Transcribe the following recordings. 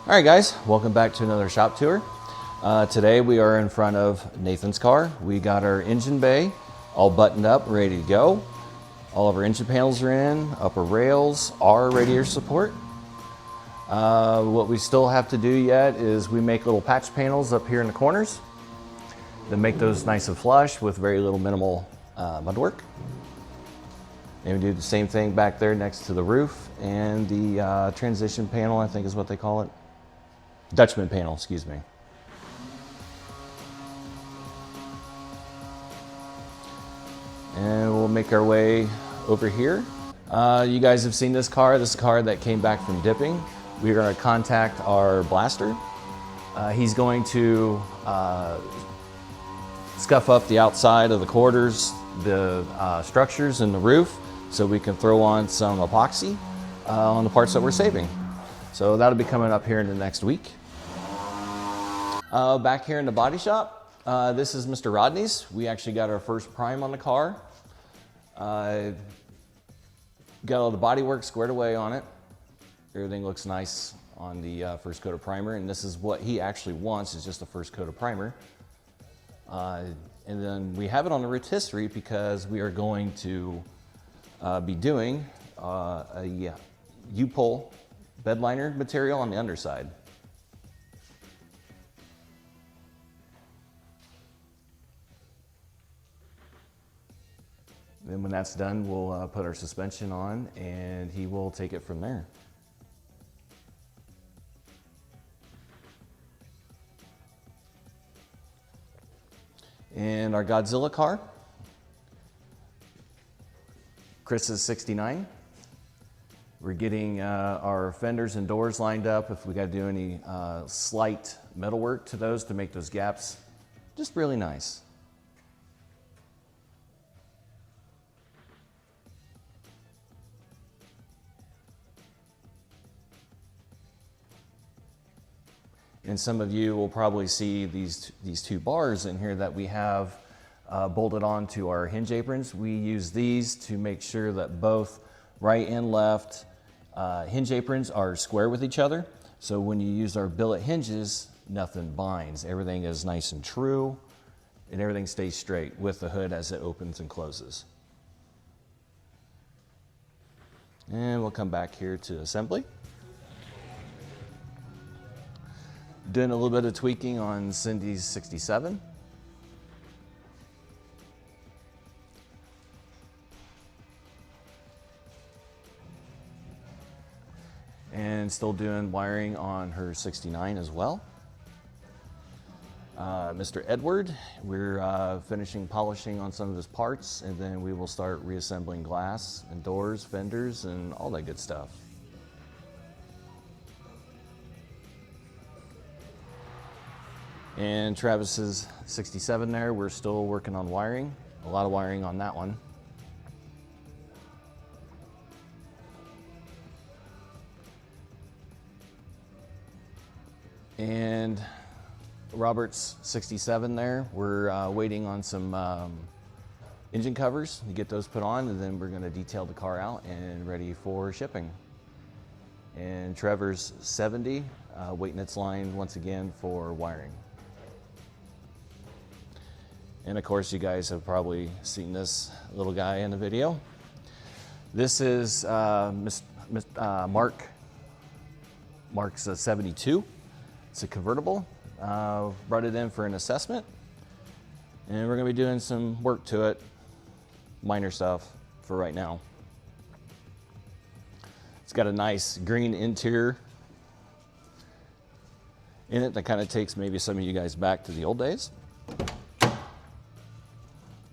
All right, guys, welcome back to another shop tour. Today we are in front of Nathan's car. We got our engine bay all buttoned up, ready to go. All of our engine panels are in, upper rails, our radiator support. What we still have to do yet is we make little patch panels up here in the corners. Then make those nice and flush with very little minimal mud work. And we do the same thing back there next to the roof and the transition panel, I think is what they call it. Dutchman panel, excuse me. And we'll make our way over here. You guys have seen this car. This is a car that came back from dipping. We're going to contact our blaster. He's going to scuff up the outside of the quarters, the structures and the roof, so we can throw on some epoxy on the parts that we're saving. So that'll be coming up here in the next week. Back here in the body shop, this is Mr. Rodney's. We actually got our first prime on the car. Got all the body work squared away on it. Everything looks nice on the first coat of primer, and this is what he actually wants, is just the first coat of primer. And then we have it on the rotisserie because we are going to be doing a U-pull bed liner material on the underside. Then when that's done, we'll put our suspension on and he will take it from there. And our Godzilla car, Chris's 69. We're getting our fenders and doors lined up. If we got to do any slight metal work to those to make those gaps just really nice. And some of you will probably see these two bars in here that we have bolted onto our hinge aprons. We use these to make sure that both right and left hinge aprons are square with each other. So when you use our billet hinges, nothing binds. Everything is nice and true and everything stays straight with the hood as it opens and closes. And we'll come back here to assembly. Doing a little bit of tweaking on Cindy's 67. And still doing wiring on her 69 as well. Mr. Edward, we're finishing polishing on some of his parts, and then we will start reassembling glass and doors, fenders, and all that good stuff. And Travis's 67 there, we're still working on wiring. A lot of wiring on that one. And Robert's 67 there, we're waiting on some engine covers to get those put on, and then we're going to detail the car out and ready for shipping. And Trevor's 70, waiting its line once again for wiring. And of course, you guys have probably seen this little guy in the video. This is Mark's a 72. It's a convertible. Brought it in for an assessment. And we're gonna be doing some work to it, minor stuff for right now. It's got a nice green interior in it that kind of takes maybe some of you guys back to the old days.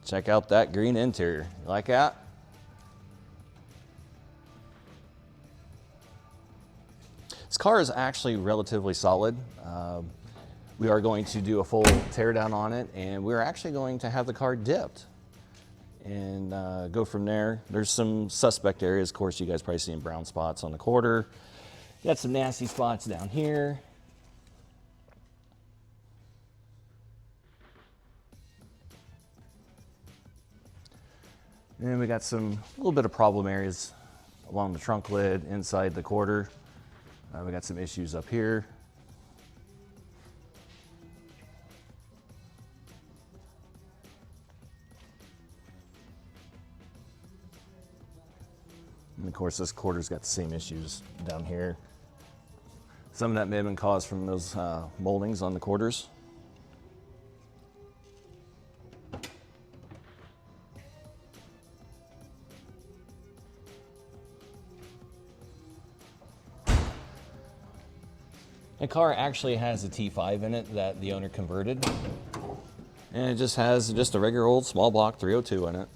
Check out that green interior. You like that? This car is actually relatively solid. We are going to do a full teardown on it, and we're actually going to have the car dipped and go from there. There's some suspect areas. Of course, you guys probably seeing brown spots on the quarter. Got some nasty spots down here. And we got some little bit of problem areas along the trunk lid, inside the quarter. We got some issues up here. course, this quarter's got the same issues down here. Some of that may have been caused from those moldings on the quarters. The car actually has a T5 in it that the owner converted. And it just has just a regular old small block 302 in it.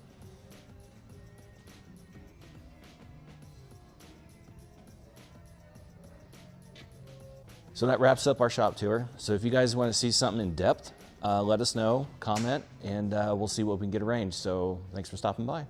So that wraps up our shop tour. So if you guys want to see something in depth, let us know, comment, and we'll see what we can get arranged. So thanks for stopping by.